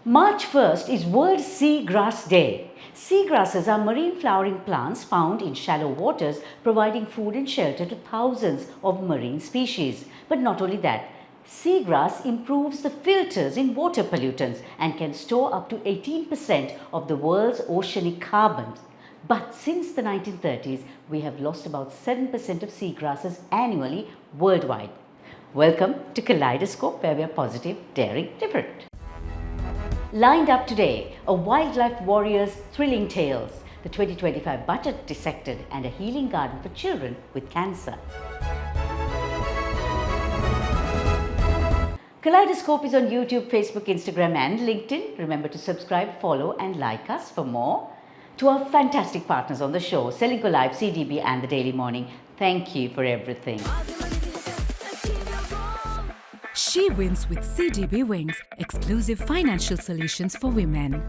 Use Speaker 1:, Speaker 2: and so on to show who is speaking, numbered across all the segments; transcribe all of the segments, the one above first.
Speaker 1: March 1st is World Seagrass Day. Seagrasses are marine flowering plants found in shallow waters, providing food and shelter to thousands of marine species. But not only that, seagrass improves the filters in water pollutants and can store up to 18% of the world's oceanic carbon. But since the 1930s, we have lost about 7% of seagrasses annually worldwide. Welcome to Kaleidoscope, where we are positive, daring, different. Lined up today, a wildlife warrior's thrilling tales, the 2025 budget dissected, and a healing garden for children with cancer. Kaleidoscope is on YouTube, Facebook, Instagram and LinkedIn. Remember to subscribe, follow and like us for more. To our fantastic partners on the show, Selingco Live, CDB and The Daily Morning, thank you for everything.
Speaker 2: She wins with CDB Wings, exclusive financial solutions for women.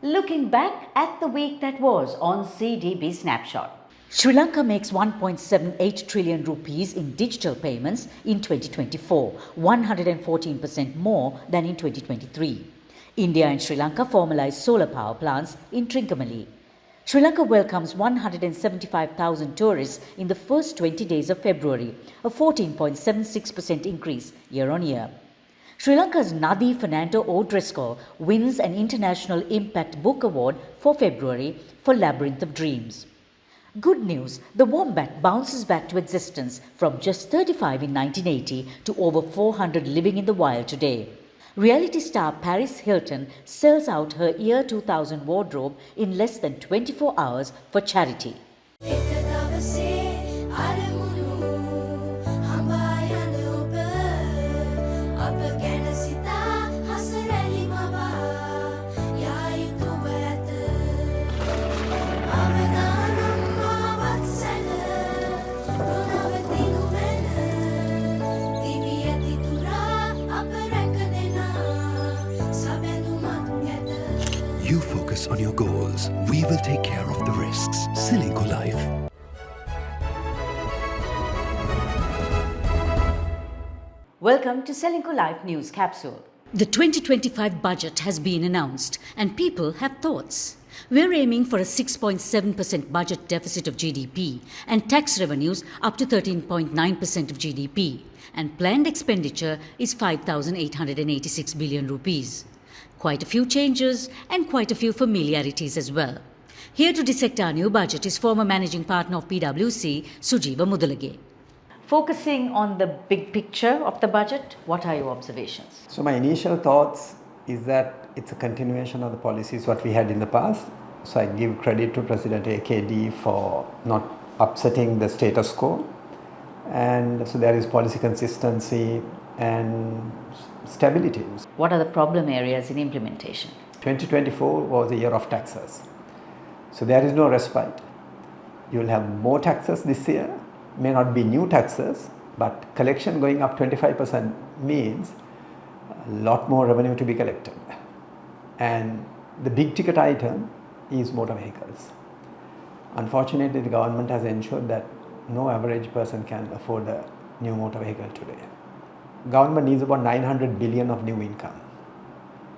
Speaker 1: Looking back at the week that was on CDB Snapshot. Sri Lanka makes 1.78 trillion rupees in digital payments in 2024, 114% more than in 2023. India and Sri Lanka formalize solar power plants in Trincomalee. Sri Lanka welcomes 175,000 tourists in the first 20 days of February, a 14.76% increase year-on-year. Sri Lanka's Nadi Fernando O'Driscoll wins an International Impact Book Award for February for Labyrinth of Dreams. Good news, the wombat bounces back to existence from just 35 in 1980 to over 400 living in the wild today. Reality star Paris Hilton sells out her year 2000 wardrobe in less than 24 hours for charity.
Speaker 3: You focus on your goals. We will take care of the risks. Seagrass Life.
Speaker 1: Welcome to Seagrass Life News Capsule. The 2025 budget has been announced and people have thoughts. We're aiming for a 6.7% budget deficit of GDP and tax revenues up to 13.9% of GDP, and planned expenditure is 5,886 billion rupees. Quite a few changes and quite a few familiarities as well. Here to dissect our new budget is former managing partner of PwC, Sujeewa Mudalige. Focusing on the big picture of the budget, what are your observations?
Speaker 4: So my initial thoughts is that it's a continuation of the policies what we had in the past. So I give credit to President AKD for not upsetting the status quo. And so there is policy consistency and stability.
Speaker 1: What are the problem areas in implementation?
Speaker 4: 2024 was a year of taxes. So there is no respite. You will have more taxes this year, may not be new taxes, but collection going up 25% means a lot more revenue to be collected. And the big ticket item is motor vehicles. Unfortunately, the government has ensured that no average person can afford a new motor vehicle today. Government needs about 900 billion of new income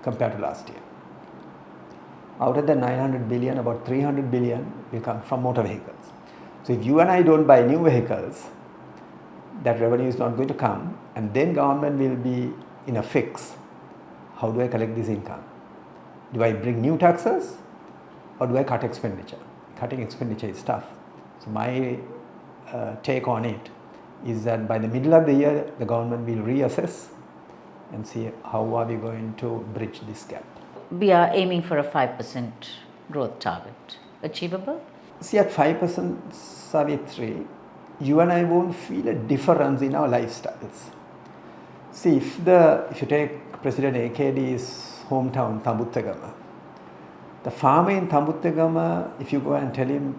Speaker 4: compared to last year. Out of the 900 billion, about 300 billion will come from motor vehicles. So if you and I don't buy new vehicles, that revenue is not going to come, and then government will be in a fix. How do I collect this income? Do I bring new taxes or do I cut expenditure? Cutting expenditure is tough. So my take on it is that by the middle of the year, the government will reassess and see how are we going to bridge this gap.
Speaker 1: We are aiming for a 5% growth target. Achievable?
Speaker 4: See, at 5% Savithri, you and I won't feel a difference in our lifestyles. See, if you take President AKD's hometown, Tambuttagama, the farmer in Tambuttagama, if you go and tell him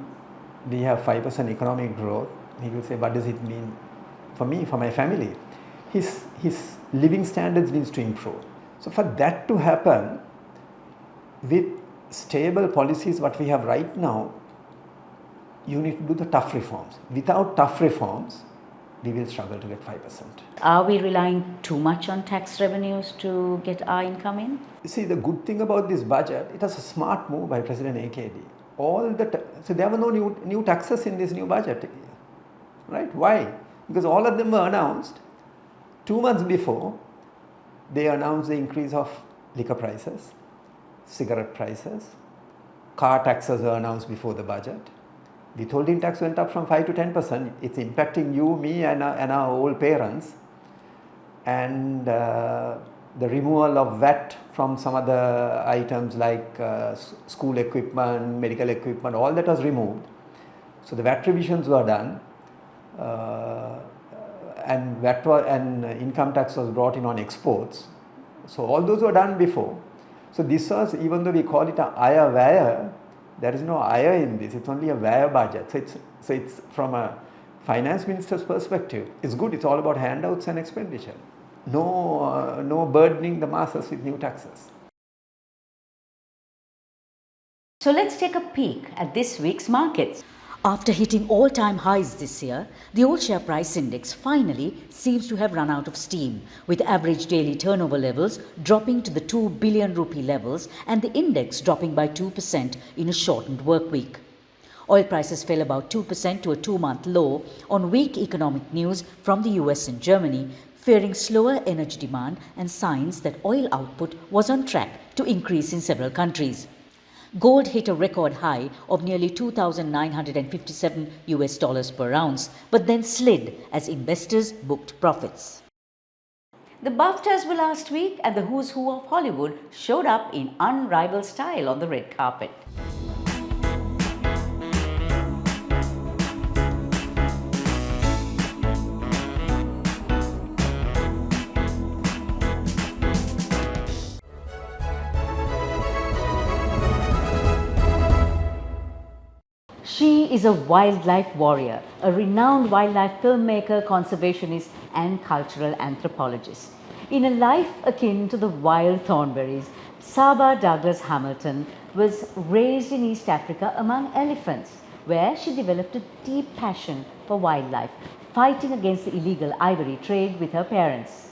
Speaker 4: we have 5% economic growth, he will say, what does it mean for me, for my family? His living standards needs to improve. So for that to happen, with stable policies what we have right now, you need to do the tough reforms. Without tough reforms, we will struggle to get 5%.
Speaker 1: Are we relying too much on tax revenues to get our income in?
Speaker 4: You see, the good thing about this budget, it was a smart move by President AKD. So there were no new taxes in this new budget, right? Why? Because all of them were announced 2 months before. They announced the increase of liquor prices, cigarette prices, car taxes were announced before the budget. Withholding tax went up from 5 to 10%. It's impacting you, me, and our old parents. And the removal of VAT from some other items like school equipment, medical equipment, all that was removed. So the VAT revisions were done, and income tax was brought in on exports. So all those were done before. So this was, even though we call it a Aya Vaya, there is no Aya in this. It's only a Vaya budget. So it's from a finance minister's perspective, it's good. It's all about handouts and expenditure. No burdening the masses with new taxes.
Speaker 1: So let's take a peek at this week's markets. After hitting all-time highs this year, the All Share Price Index finally seems to have run out of steam, with average daily turnover levels dropping to the 2 billion rupee levels and the index dropping by 2% in a shortened work week. Oil prices fell about 2% to a 2-month low on weak economic news from the US and Germany, fearing slower energy demand and signs that oil output was on track to increase in several countries. Gold hit a record high of nearly $2,957 per ounce, but then slid as investors booked profits. The BAFTAs were last week, and the who's who of Hollywood showed up in unrivaled style on the red carpet. She is a wildlife warrior, a renowned wildlife filmmaker, conservationist and cultural anthropologist. In a life akin to the wild thornberries, Saba Douglas-Hamilton was raised in East Africa among elephants, where she developed a deep passion for wildlife, fighting against the illegal ivory trade with her parents.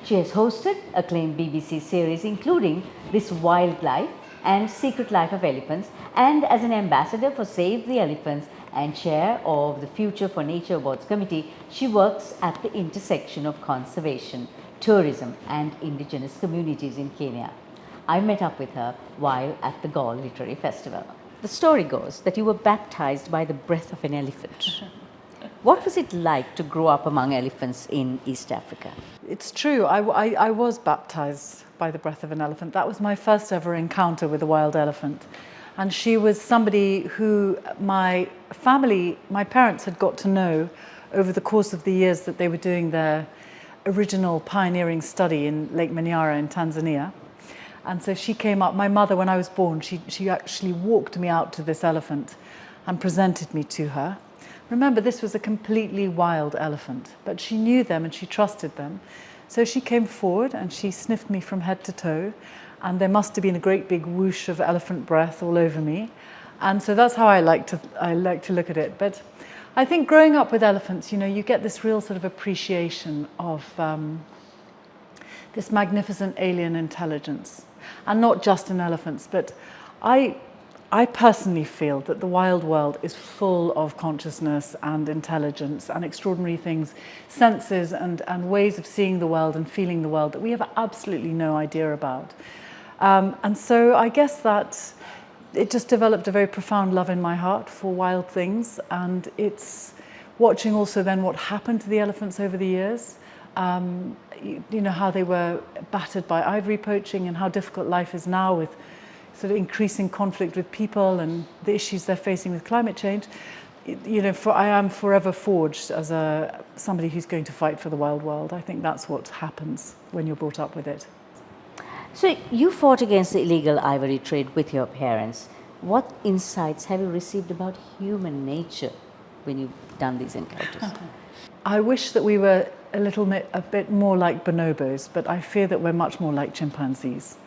Speaker 1: She has hosted acclaimed BBC series including This Wildlife and Secret Life of Elephants, and as an ambassador for Save the Elephants and chair of the Future for Nature Awards Committee, she works at the intersection of conservation, tourism and indigenous communities in Kenya. I met up with her while at the Galle Literary Festival. The story goes that you were baptized by the breath of an elephant. What was it like to grow up among elephants in East Africa?
Speaker 5: It's true, I was baptized by the breath of an elephant. That was my first ever encounter with a wild elephant. And she was somebody who my parents had got to know over the course of the years that they were doing their original pioneering study in Lake Manyara in Tanzania. And so she came up, my mother, when I was born, she actually walked me out to this elephant and presented me to her. Remember, this was a completely wild elephant, but she knew them and she trusted them. So she came forward and she sniffed me from head to toe, and there must have been a great big whoosh of elephant breath all over me. And so that's how I like to look at it. But I think growing up with elephants, you know, you get this real sort of appreciation of this magnificent alien intelligence. And not just in elephants, but I personally feel that the wild world is full of consciousness and intelligence and extraordinary things, senses and ways of seeing the world and feeling the world that we have absolutely no idea about. And so I guess that it just developed a very profound love in my heart for wild things, and it's watching also then what happened to the elephants over the years. You know, how they were battered by ivory poaching and how difficult life is now with sort of increasing conflict with people and the issues they're facing with climate change. You know, I am forever forged as somebody who's going to fight for the wild world. I think that's what happens when you're brought up with it.
Speaker 1: So you fought against the illegal ivory trade with your parents. What insights have you received about human nature when you've done these encounters?
Speaker 5: I wish that we were a bit more like bonobos, but I fear that we're much more like chimpanzees.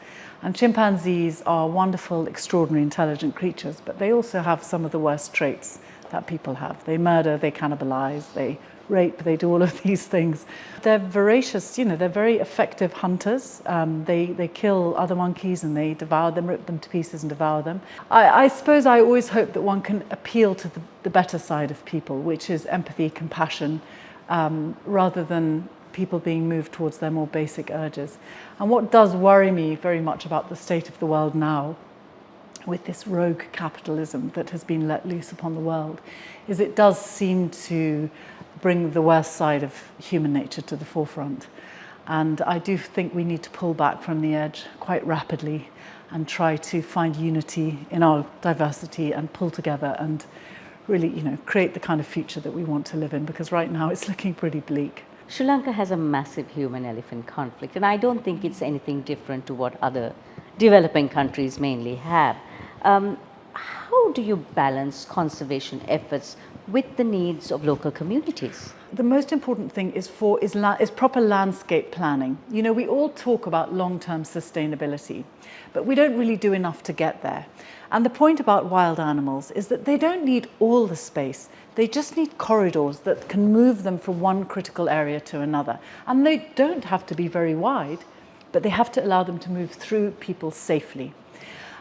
Speaker 5: And chimpanzees are wonderful, extraordinary, intelligent creatures, but they also have some of the worst traits that people have. They murder, they cannibalize, they rape, they do all of these things. They're voracious, they're very effective hunters. They kill other monkeys and they devour them, rip them to pieces and devour them. I suppose I always hope that one can appeal to the better side of people, which is empathy, compassion, rather than people being moved towards their more basic urges. And what does worry me very much about the state of the world now, with this rogue capitalism that has been let loose upon the world, is it does seem to bring the worst side of human nature to the forefront. And I do think we need to pull back from the edge quite rapidly and try to find unity in our diversity and pull together and really, create the kind of future that we want to live in, because right now it's looking pretty bleak.
Speaker 1: Sri Lanka has a massive human-elephant conflict, and I don't think it's anything different to what other developing countries mainly have. How do you balance conservation efforts with the needs of local communities?
Speaker 5: The most important thing is proper landscape planning. We all talk about long-term sustainability, but we don't really do enough to get there. And the point about wild animals is that they don't need all the space. They just need corridors that can move them from one critical area to another. And they don't have to be very wide, but they have to allow them to move through people safely.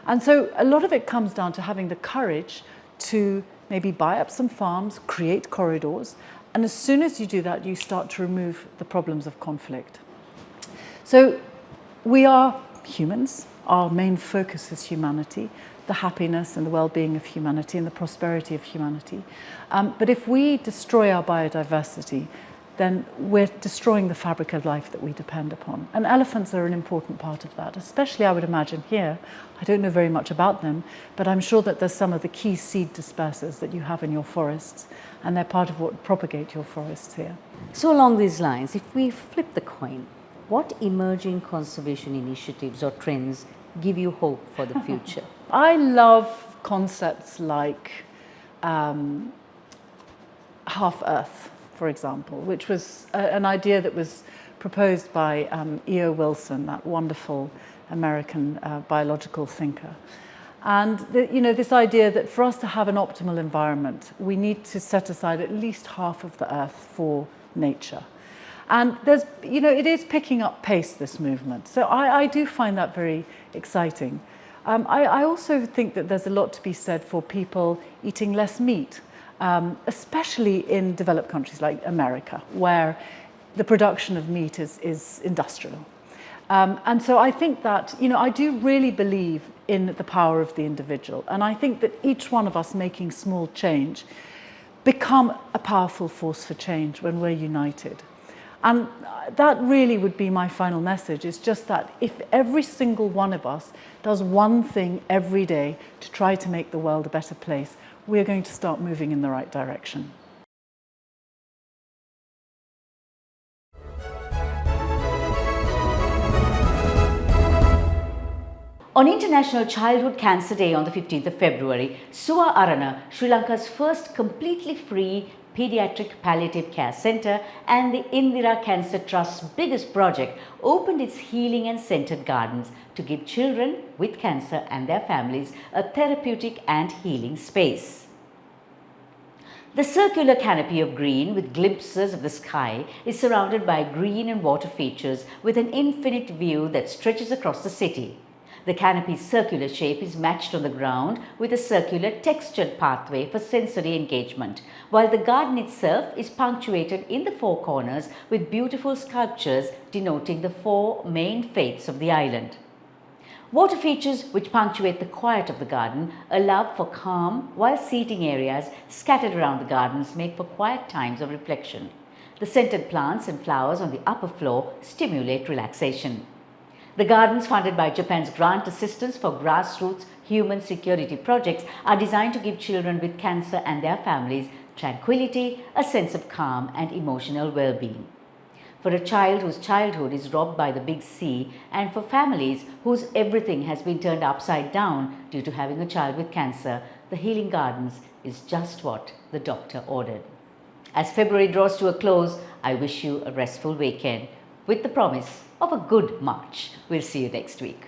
Speaker 5: And so a lot of it comes down to having the courage to maybe buy up some farms, create corridors, and as soon as you do that, you start to remove the problems of conflict. So we are humans. Our main focus is humanity, the happiness and the well-being of humanity and the prosperity of humanity. But if we destroy our biodiversity, then we're destroying the fabric of life that we depend upon. And elephants are an important part of that, especially I would imagine here. I don't know very much about them, but I'm sure that there's some of the key seed dispersers that you have in your forests, and they're part of what propagate your forests here.
Speaker 1: So along these lines, if we flip the coin, what emerging conservation initiatives or trends give you hope for the future?
Speaker 5: I love concepts like Half Earth, for example, which was an idea that was proposed by E.O. Wilson, that wonderful American biological thinker. And this idea that for us to have an optimal environment, we need to set aside at least half of the earth for nature. And it is picking up pace, this movement. So I do find that very exciting. I also think that there's a lot to be said for people eating less meat, especially in developed countries like America, where the production of meat is industrial. And so I think that, I do really believe in the power of the individual. And I think that each one of us making small change become a powerful force for change when we're united. And that really would be my final message, is just that if every single one of us does one thing every day to try to make the world a better place, we're going to start moving in the right direction.
Speaker 1: On International Childhood Cancer Day on the 15th of February, Suwa Arana, Sri Lanka's first completely free pediatric palliative care centre and the Indira Cancer Trust's biggest project, opened its healing and scented gardens to give children with cancer and their families a therapeutic and healing space. The circular canopy of green with glimpses of the sky is surrounded by green and water features with an infinite view that stretches across the city. The canopy's circular shape is matched on the ground with a circular textured pathway for sensory engagement, while the garden itself is punctuated in the four corners with beautiful sculptures denoting the four main faiths of the island. Water features which punctuate the quiet of the garden allow for calm, while seating areas scattered around the gardens make for quiet times of reflection. The scented plants and flowers on the upper floor stimulate relaxation. The gardens, funded by Japan's grant assistance for grassroots human security projects, are designed to give children with cancer and their families tranquility, a sense of calm and emotional well-being. For a child whose childhood is robbed by the big C, and for families whose everything has been turned upside down due to having a child with cancer, the Healing Gardens is just what the doctor ordered. As February draws to a close, I wish you a restful weekend with the promise of a good March. We'll see you next week.